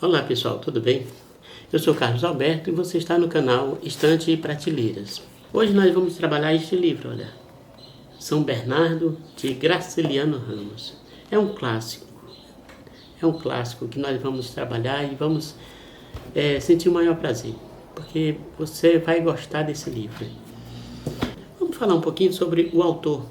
Olá pessoal, tudo bem? Eu sou Carlos Alberto e você está no canal Estante e Prateleiras. Hoje nós vamos trabalhar este livro, olha. São Bernardo, de Graciliano Ramos. É um clássico. É um clássico que nós vamos trabalhar e vamos sentir o maior prazer, porque você vai gostar desse livro. Vamos falar um pouquinho sobre o autor,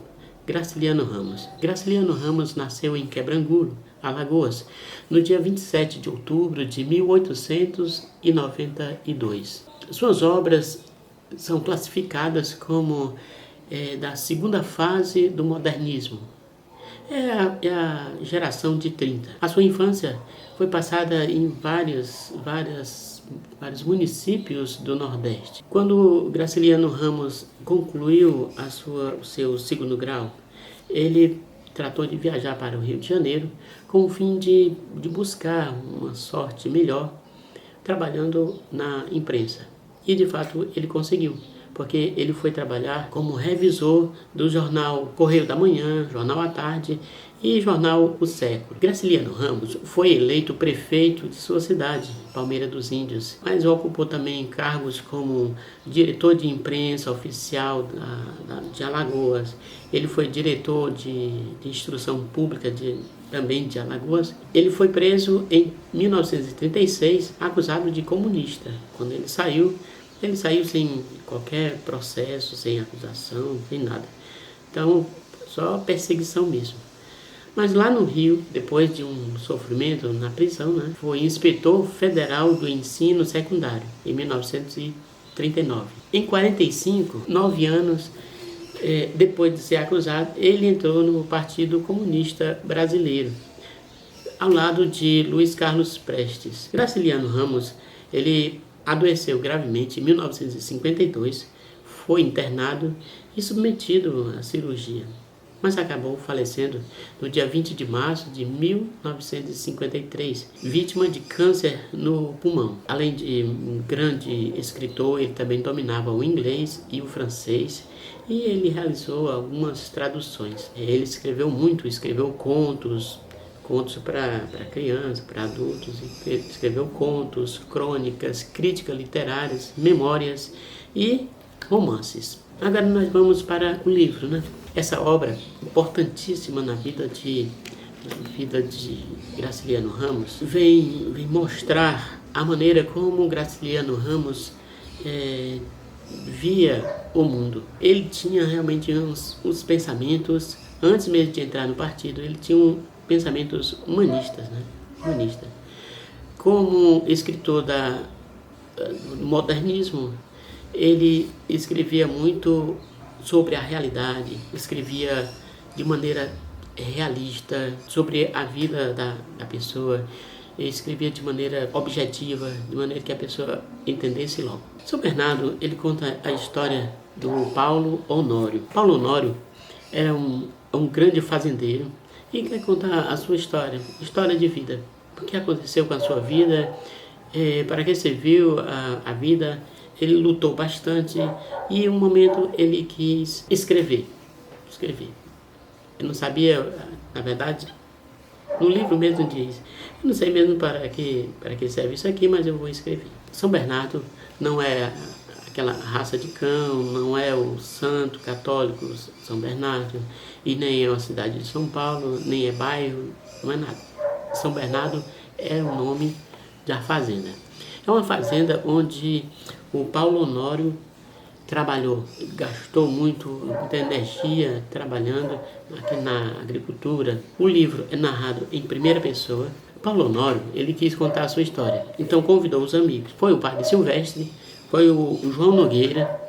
Graciliano Ramos. Graciliano Ramos nasceu em Quebrangulo, Alagoas, no dia 27 de outubro de 1892. Suas obras são classificadas como da segunda fase do modernismo. É a geração de 30. A sua infância foi passada em vários municípios do Nordeste. Quando Graciliano Ramos concluiu o seu segundo grau, ele tratou de viajar para o Rio de Janeiro com o fim de buscar uma sorte melhor trabalhando na imprensa. E de fato ele conseguiu, porque ele foi trabalhar como revisor do jornal Correio da Manhã, Jornal à Tarde e Jornal O Século. Graciliano Ramos foi eleito prefeito de sua cidade, Palmeira dos Índios, mas ocupou também cargos como diretor de imprensa oficial de Alagoas. Ele foi diretor de instrução pública também de Alagoas. Ele foi preso em 1936, acusado de comunista. Quando ele saiu sem qualquer processo, sem acusação, sem nada. Então, só perseguição mesmo. Mas lá no Rio, depois de um sofrimento na prisão, foi inspetor federal do ensino secundário, em 1939. Em 45, 9 anos depois de ser acusado, ele entrou no Partido Comunista Brasileiro, ao lado de Luiz Carlos Prestes. Graciliano Ramos, ele adoeceu gravemente em 1952, foi internado e submetido à cirurgia, mas acabou falecendo no dia 20 de março de 1953, vítima de câncer no pulmão. Além de um grande escritor, ele também dominava o inglês e o francês, e ele realizou algumas traduções. Ele escreveu muito, escreveu contos para crianças, para adultos, escreveu contos, crônicas, críticas literárias, memórias e romances. Agora nós vamos para o livro, Essa obra importantíssima na vida de Graciliano Ramos vem mostrar a maneira como Graciliano Ramos via o mundo. Ele tinha realmente uns pensamentos, antes mesmo de entrar no partido, ele tinha pensamentos humanistas, Humanista. Como escritor do modernismo, ele escrevia muito sobre a realidade, escrevia de maneira realista sobre a vida da pessoa, escrevia de maneira objetiva, de maneira que a pessoa entendesse logo. São Bernardo, ele conta a história do Paulo Honório. Paulo Honório era um grande fazendeiro e quer contar a sua história de vida. O que aconteceu com a sua vida, para que serviu a vida. Ele lutou bastante e em um momento ele quis escrever. Ele não sabia, na verdade, no livro mesmo diz, eu não sei mesmo para que serve isso aqui, mas eu vou escrever. São Bernardo não é aquela raça de cão, não é o santo católico São Bernardo, e nem é uma cidade de São Paulo, nem é bairro, não é nada. São Bernardo é o nome da fazenda. É uma fazenda onde o Paulo Honório trabalhou, gastou muita energia trabalhando aqui na agricultura. O livro é narrado em primeira pessoa. Paulo Honório, ele quis contar a sua história, então convidou os amigos. Foi o padre Silvestre, foi o João Nogueira,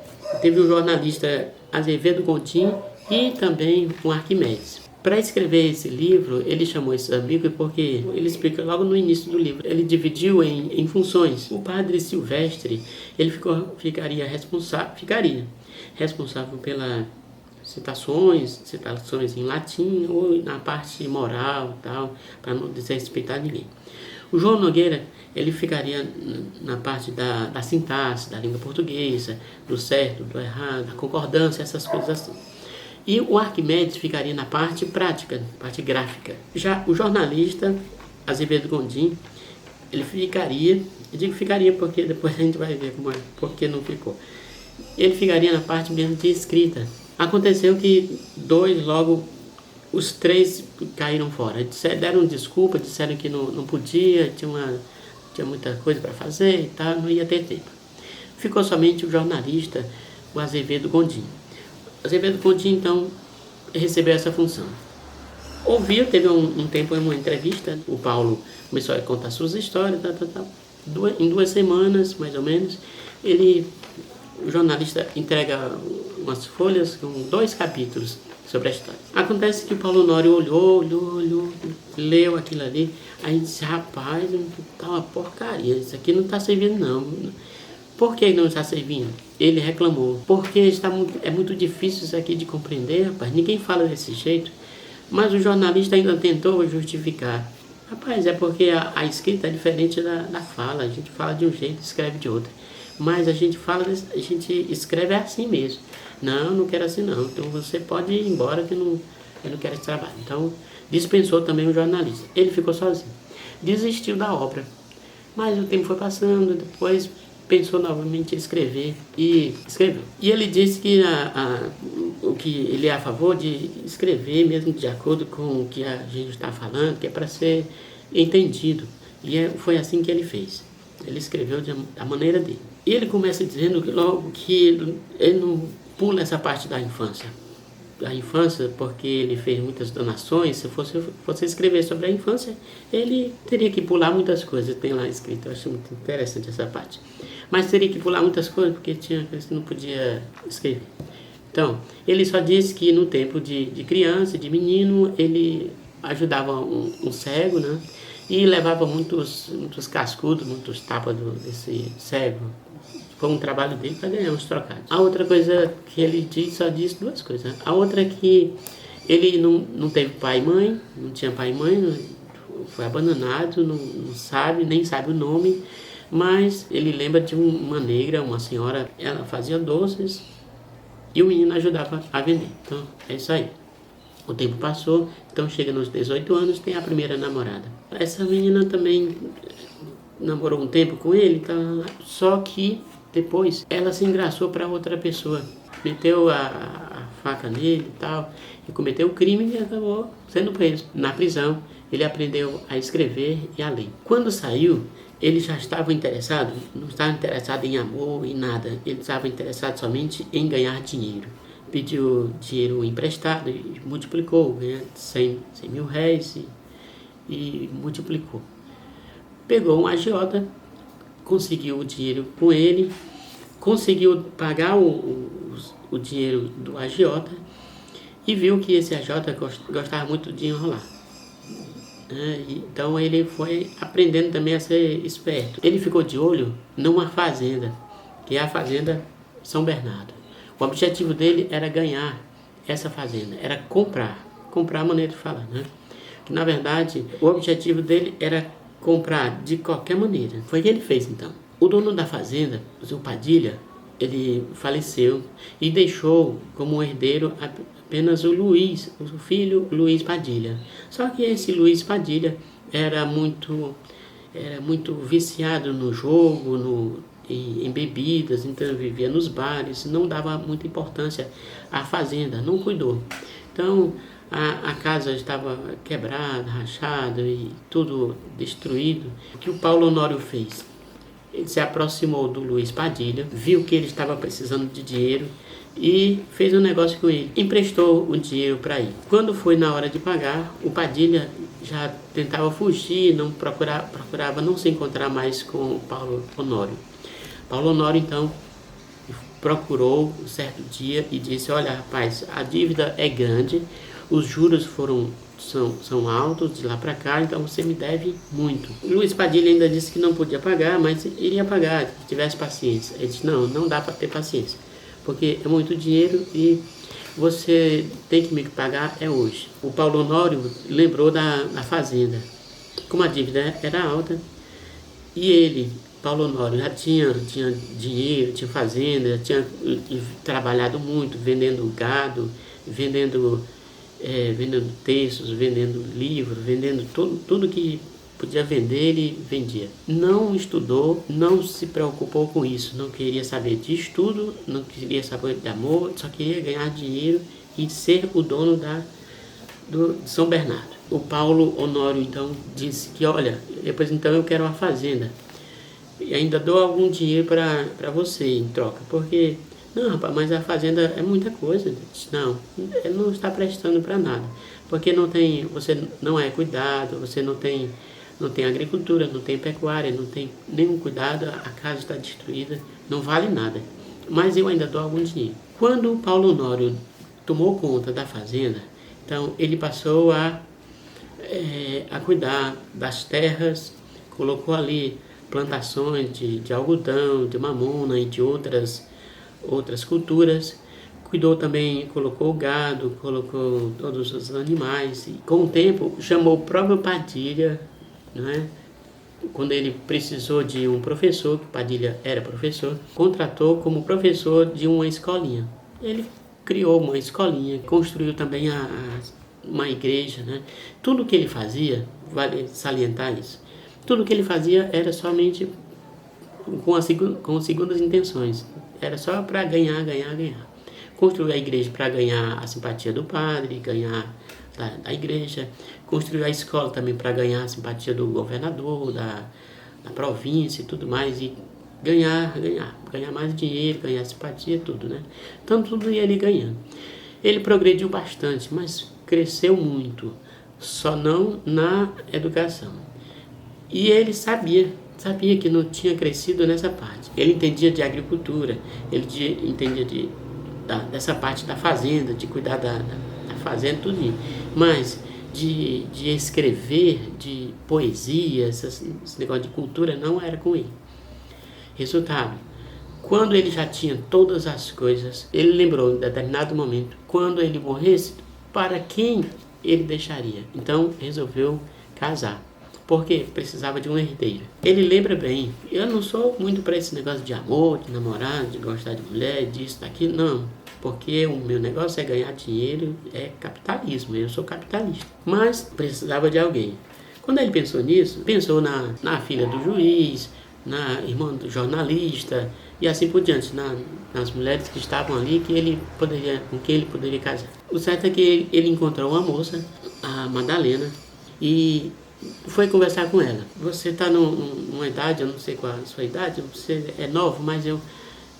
teve o jornalista Azevedo Coutinho e também o Arquimedes. Para escrever esse livro, ele chamou esses amigos porque ele explica logo no início do livro. Ele dividiu em funções. O padre Silvestre, ele ficaria responsável pelas citações em latim ou na parte moral, tal, para não desrespeitar ninguém. O João Nogueira, ele ficaria na parte da sintaxe, da língua portuguesa, do certo, do errado, da concordância, essas coisas assim. E o Arquimedes ficaria na parte prática, parte gráfica. Já o jornalista Azevedo Gondim ele ficaria, eu digo ficaria porque depois a gente vai ver como é, porque não ficou. Ele ficaria na parte mesmo de escrita. Aconteceu que logo os 3 caíram fora. Deram desculpa, disseram que não podia, tinha muita coisa para fazer e tal, não ia ter tempo. Ficou somente o jornalista, o Azevedo Gondim. O Azevedo Gondim, então, recebeu essa função. Teve um tempo em uma entrevista, o Paulo começou a contar suas histórias, Em 2 semanas, mais ou menos, o jornalista entrega umas folhas com 2 capítulos sobre a história. Acontece que o Paulo Honório olhou, leu aquilo ali, aí disse, rapaz, tá uma porcaria, isso aqui não está servindo não. Por que não está servindo? Ele reclamou, porque é muito difícil isso aqui de compreender, rapaz, ninguém fala desse jeito. Mas o jornalista ainda tentou justificar. Rapaz, é porque a escrita é diferente da fala. A gente fala de um jeito e escreve de outro. Mas a gente escreve assim mesmo. Não quero assim não. Então você pode ir embora que eu não quero esse trabalho. Então dispensou também o jornalista. Ele ficou sozinho. Desistiu da obra. Mas o tempo foi passando, depois pensou novamente em escrever e escreveu. E ele disse que o que ele é a favor de escrever mesmo de acordo com o que a gente está falando, que é para ser entendido. Foi assim que ele fez. Ele escreveu da maneira dele. E ele começa dizendo que logo que ele não pula essa parte da infância. Da infância, porque ele fez muitas donações. Se fosse escrever sobre a infância, ele teria que pular muitas coisas. Tem lá escrito, eu acho muito interessante essa parte. Mas teria que pular muitas coisas, porque tinha coisas que não podia escrever. Então, ele só disse que no tempo de criança, de menino, ele ajudava um cego, né? E levava muitos cascudos, muitos tapas desse cego. Foi um trabalho dele para ganhar uns trocados. A outra coisa que ele só disse 2 coisas. A outra é que ele não teve pai e mãe, não tinha pai e mãe, foi abandonado, nem sabe o nome, mas ele lembra de uma negra, uma senhora, ela fazia doces e o menino ajudava a vender. Então, é isso aí. O tempo passou, então chega nos 18 anos, tem a primeira namorada. Essa menina também namorou um tempo com ele, tá? Só que depois ela se engraçou para outra pessoa, meteu a faca nele e tal, e cometeu o crime e acabou sendo preso. Na prisão, ele aprendeu a escrever e a ler. Quando saiu, ele já estava interessado, não estava interessado em amor e nada, ele estava interessado somente em ganhar dinheiro. Pediu dinheiro emprestado e multiplicou, ganhou 100 mil réis e multiplicou. Pegou um agiota, conseguiu o dinheiro com ele, conseguiu pagar o dinheiro do agiota e viu que esse agiota gostava muito de enrolar. Então ele foi aprendendo também a ser esperto. Ele ficou de olho numa fazenda, que é a Fazenda São Bernardo. O objetivo dele era ganhar essa fazenda, era comprar a maneira de falar, né? Que na verdade o objetivo dele era comprar de qualquer maneira. Foi o que ele fez então. O dono da fazenda, o seu Padilha, ele faleceu e deixou como herdeiro apenas o filho Luiz Padilha. Só que esse Luiz Padilha era muito viciado no jogo, em bebidas, então vivia nos bares, não dava muita importância à fazenda, não cuidou. Então a casa estava quebrada, rachada e tudo destruído. O que o Paulo Honório fez? Ele se aproximou do Luiz Padilha, viu que ele estava precisando de dinheiro e fez um negócio com ele. Emprestou o dinheiro para ele. Quando foi na hora de pagar, o Padilha já tentava fugir, procurava não se encontrar mais com o Paulo Honório. Paulo Honório, então, procurou um certo dia e disse, olha, rapaz, a dívida é grande, os juros são altos de lá para cá, então você me deve muito. Luiz Padilha ainda disse que não podia pagar, mas iria pagar, se tivesse paciência. Ele disse, não dá para ter paciência, porque é muito dinheiro e você tem que me pagar hoje. O Paulo Honório lembrou da fazenda, como a dívida era alta, e ele, Paulo Honório, já tinha dinheiro, tinha fazenda, tinha trabalhado muito, vendendo gado, vendendo textos, vendendo livros, vendendo tudo que podia vender, ele vendia. Não estudou, não se preocupou com isso, não queria saber de estudo, não queria saber de amor, só queria ganhar dinheiro e ser o dono de São Bernardo. O Paulo Honório então disse que, olha, depois então eu quero uma fazenda e ainda dou algum dinheiro para você em troca, porque, não rapaz, mas a fazenda é muita coisa. Não, ele não está prestando para nada, porque você não é cuidado, você não tem agricultura, não tem pecuária, não tem nenhum cuidado, a casa está destruída, não vale nada, mas eu ainda dou algum dinheiro. Quando o Paulo Honório tomou conta da fazenda, então ele passou a cuidar das terras, colocou ali plantações de algodão, de mamona e de outras culturas. Cuidou também, colocou o gado, colocou todos os animais. E com o tempo chamou o próprio Padilha, né? Quando ele precisou de um professor, que Padilha era professor, contratou como professor de uma escolinha. Ele criou uma escolinha, construiu também uma igreja, né? Tudo que ele fazia, vale salientar isso, tudo que ele fazia era somente com segundas intenções, era só para ganhar. Construiu a igreja para ganhar a simpatia do padre, ganhar da igreja, construiu a escola também para ganhar a simpatia do governador, da província e tudo mais, e ganhar mais dinheiro, ganhar simpatia, tudo, né? Então tudo ia ele ganhando. Ele progrediu bastante, mas cresceu muito, só não na educação. E ele sabia que não tinha crescido nessa parte. Ele entendia de agricultura, ele entendia dessa parte da fazenda, de cuidar da fazenda, tudo. Mas de escrever, de poesia, esse negócio de cultura, não era com ele. Resultado, quando ele já tinha todas as coisas, ele lembrou em determinado momento, quando ele morresse, para quem ele deixaria. Então resolveu casar, porque precisava de um herdeiro. Ele lembra bem, eu não sou muito para esse negócio de amor, de namorar, de gostar de mulher, disso, daquilo, não. Porque o meu negócio é ganhar dinheiro, é capitalismo, eu sou capitalista. Mas precisava de alguém. Quando ele pensou nisso, pensou na filha do juiz, na irmã do jornalista e assim por diante, nas mulheres que estavam ali com quem ele poderia casar. O certo é que ele encontrou uma moça, a Madalena, e foi conversar com ela. Você está numa idade, eu não sei qual a sua idade, você é novo, mas eu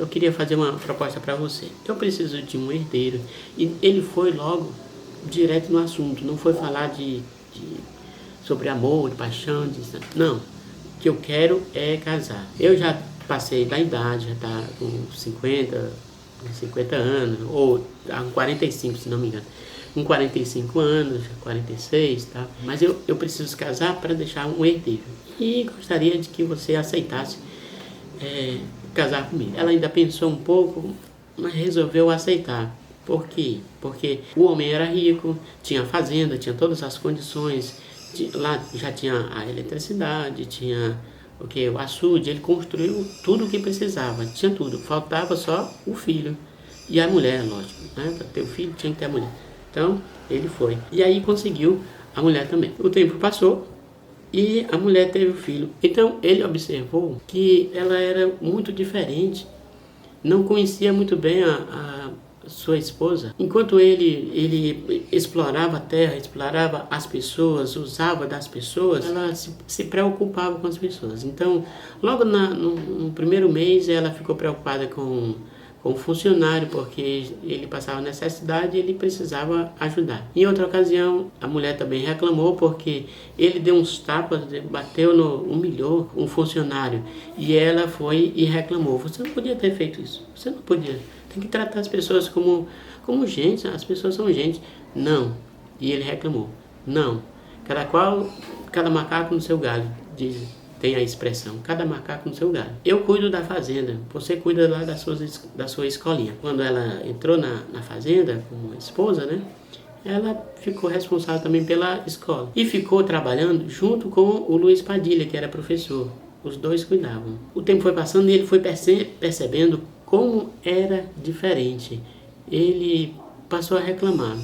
queria fazer uma proposta para você. Eu preciso de um herdeiro. E ele foi logo direto no assunto, não foi falar sobre amor, de paixão, não. O que eu quero é casar. Eu já passei da idade, já está com 50 anos, ou com 45, se não me engano. Com 45 anos, 46, tá? Mas eu preciso casar para deixar um herdeiro. E gostaria de que você aceitasse casar comigo. Ela ainda pensou um pouco, mas resolveu aceitar. Por quê? Porque o homem era rico, tinha fazenda, tinha todas as condições. Lá já tinha a eletricidade, tinha o açude, ele construiu tudo o que precisava, tinha tudo, faltava só o filho e a mulher, lógico, né? Para ter o filho tinha que ter a mulher. Então ele foi, e aí conseguiu a mulher também. O tempo passou e a mulher teve o filho. Então ele observou que ela era muito diferente, não conhecia muito bem a sua esposa. Enquanto ele explorava a terra, explorava as pessoas, usava das pessoas, ela se preocupava com as pessoas. Então, logo no primeiro mês, ela ficou preocupada com o funcionário, porque ele passava necessidade e ele precisava ajudar. Em outra ocasião, a mulher também reclamou porque ele deu uns tapas, humilhou um funcionário, e ela foi e reclamou. Você não podia ter feito isso, você não podia. Tem que tratar as pessoas como gente, as pessoas são gente. Não. E ele reclamou. Não. Cada macaco no seu galho, tem a expressão, cada macaco no seu galho. Eu cuido da fazenda, você cuida lá da sua escolinha. Quando ela entrou na fazenda como esposa, né? Ela ficou responsável também pela escola. E ficou trabalhando junto com o Luiz Padilha, que era professor. Os dois cuidavam. O tempo foi passando e ele foi percebendo como era diferente. Ele passou a reclamar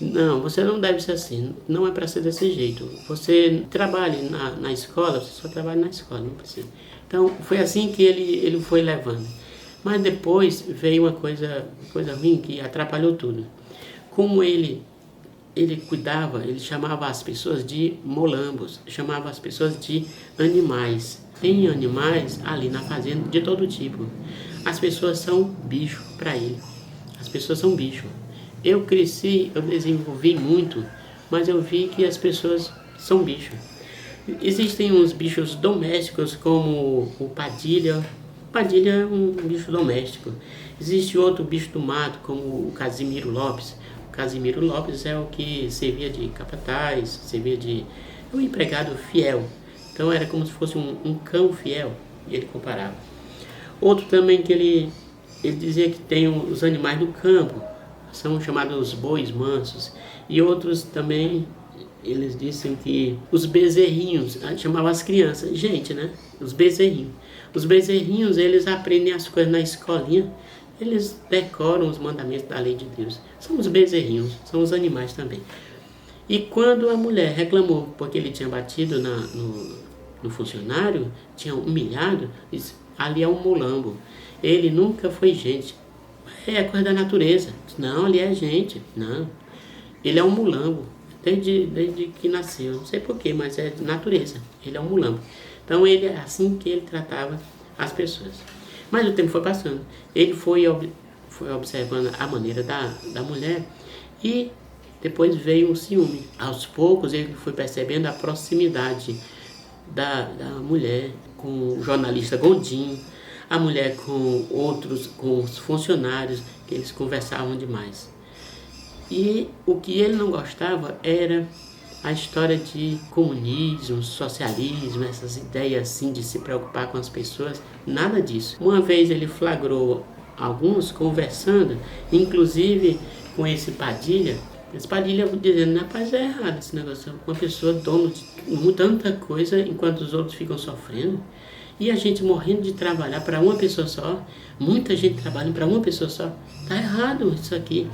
Não, você não deve ser assim, não é para ser desse jeito. Você trabalhe na escola, você só trabalha na escola, não precisa. Então, foi assim que ele foi levando. Mas depois veio uma coisa ruim que atrapalhou tudo. Como ele cuidava, ele chamava as pessoas de molambos, chamava as pessoas de animais. Tem animais ali na fazenda de todo tipo. As pessoas são bicho para ele. As pessoas são bicho. Eu cresci, eu desenvolvi muito, mas eu vi que as pessoas são bicho. Existem uns bichos domésticos como o padilha. Padilha é um bicho doméstico. Existe outro bicho do mato como o Casimiro Lopes. O Casimiro Lopes é o que servia de capataz, servia de um empregado fiel. Então era como se fosse um cão fiel, ele comparava. Outro também que ele dizia que tem os animais do campo, são chamados bois mansos. E outros também, eles dizem que os bezerrinhos, chamavam as crianças, gente, né? Os bezerrinhos. Os bezerrinhos, eles aprendem as coisas na escolinha, eles decoram os mandamentos da lei de Deus. São os bezerrinhos, são os animais também. E quando a mulher reclamou porque ele tinha batido no funcionário, tinha humilhado, disse, ali é um mulambo. Ele nunca foi gente. É coisa da natureza. Não, ali é gente. Não. Ele é um mulambo. Desde que nasceu. Não sei porquê, mas é de natureza. Ele é um mulambo. Então ele é assim que ele tratava as pessoas. Mas o tempo foi passando. Ele foi observando a maneira da mulher e depois veio o ciúme. Aos poucos ele foi percebendo a proximidade da mulher com o jornalista Gondim, a mulher com com os funcionários, que eles conversavam demais. E o que ele não gostava era a história de comunismo, socialismo, essas ideias assim de se preocupar com as pessoas, nada disso. Uma vez ele flagrou alguns conversando, inclusive com esse Padilha. Esse Padilha dizendo, rapaz, é errado esse negócio, uma pessoa dona de tanta coisa enquanto os outros ficam sofrendo. E a gente morrendo de trabalhar para uma pessoa só, muita gente trabalhando para uma pessoa só, tá errado isso aqui.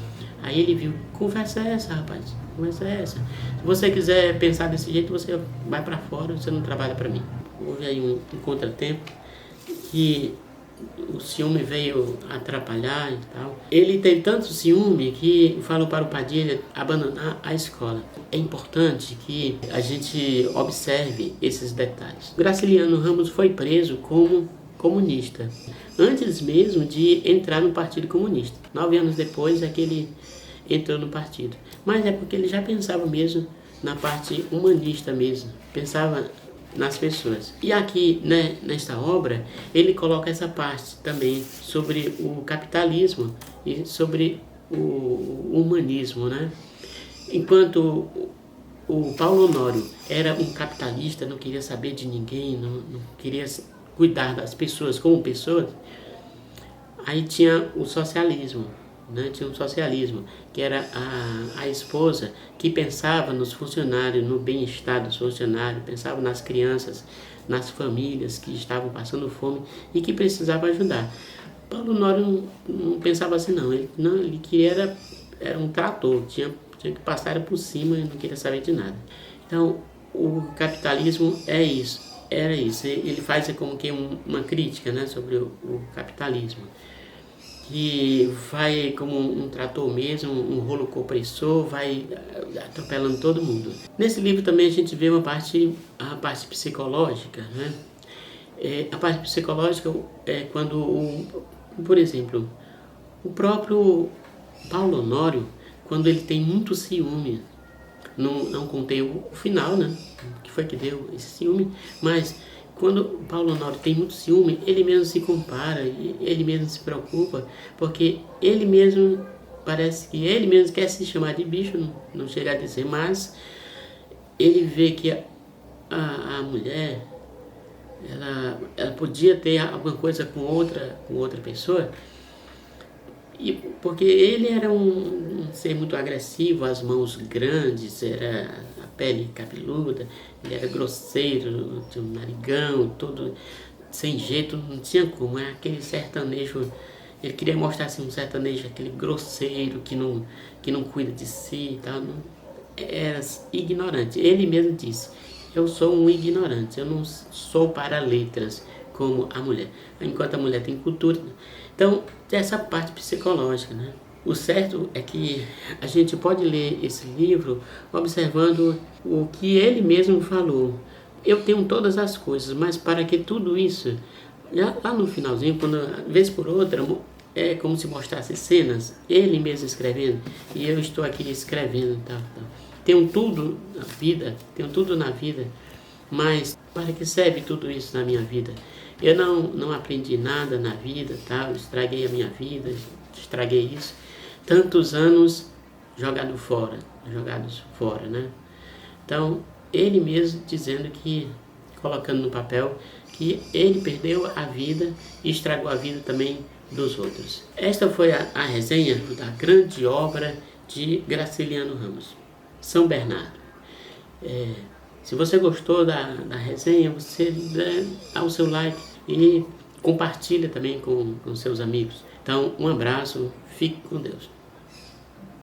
Aí ele viu, conversa é essa, rapaz, conversa é essa. Se você quiser pensar desse jeito, você vai para fora, você não trabalha para mim. Houve aí um contratempo que o ciúme veio atrapalhar e tal. Ele teve tanto ciúme que falou para o Padilha abandonar a escola. É importante que a gente observe esses detalhes. Graciliano Ramos foi preso como comunista, antes mesmo de entrar no Partido Comunista. 9 anos depois é que ele entrou no partido. Mas é porque ele já pensava mesmo na parte humanista mesmo, pensava nas pessoas. E aqui, né, nesta obra, ele coloca essa parte também sobre o capitalismo e sobre o humanismo, né? Enquanto o Paulo Honório era um capitalista, não queria saber de ninguém, não queria cuidar das pessoas como pessoas, aí tinha o socialismo, né? Tinha um socialismo, que era a esposa que pensava nos funcionários, no bem-estar dos funcionários, pensava nas crianças, nas famílias que estavam passando fome e que precisavam ajudar. Paulo Honório não pensava assim não, ele queria era um trator, tinha que passar por cima e não queria saber de nada. Então, o capitalismo é isso, era isso. Ele faz como que uma crítica, né, sobre o capitalismo, que vai como um trator mesmo, um rolo compressor, vai atropelando todo mundo. Nesse livro também a gente vê a parte psicológica, né? A parte psicológica é quando, por exemplo, o próprio Paulo Honório, quando ele tem muito ciúme, não contei o final, né? O que foi que deu esse ciúme, mas quando Paulo Honório tem muito ciúme, ele mesmo se compara, ele mesmo se preocupa, porque ele mesmo, parece que ele mesmo quer se chamar de bicho, não chega a dizer, mas ele vê que a mulher, ela podia ter alguma coisa com outra pessoa, e porque ele era um ser muito agressivo, as mãos grandes, era a pele cabeluda, ele era grosseiro, tinha um narigão, todo sem jeito, não tinha como, é aquele sertanejo Ele queria mostrar assim, um sertanejo, aquele grosseiro que não cuida de si e tal. Não, era ignorante. Ele mesmo disse, eu sou um ignorante, eu não sou para letras como a mulher. Enquanto a mulher tem cultura. Então, essa parte psicológica, né? O certo é que a gente pode ler esse livro observando o que ele mesmo falou. Eu tenho todas as coisas, mas para que tudo isso, lá no finalzinho, quando vez por outra, é como se mostrasse cenas, ele mesmo escrevendo, e eu estou aqui escrevendo, tal. Tenho tudo na vida, mas para que serve tudo isso na minha vida? Eu não aprendi nada na vida, tal, estraguei a minha vida, estraguei isso. Tantos anos jogados fora, né? Então, ele mesmo dizendo que, colocando no papel, que ele perdeu a vida e estragou a vida também dos outros. Esta foi a resenha da grande obra de Graciliano Ramos, São Bernardo. Se você gostou da resenha, você dá o seu like e compartilha também com seus amigos. Então, um abraço, fique com Deus.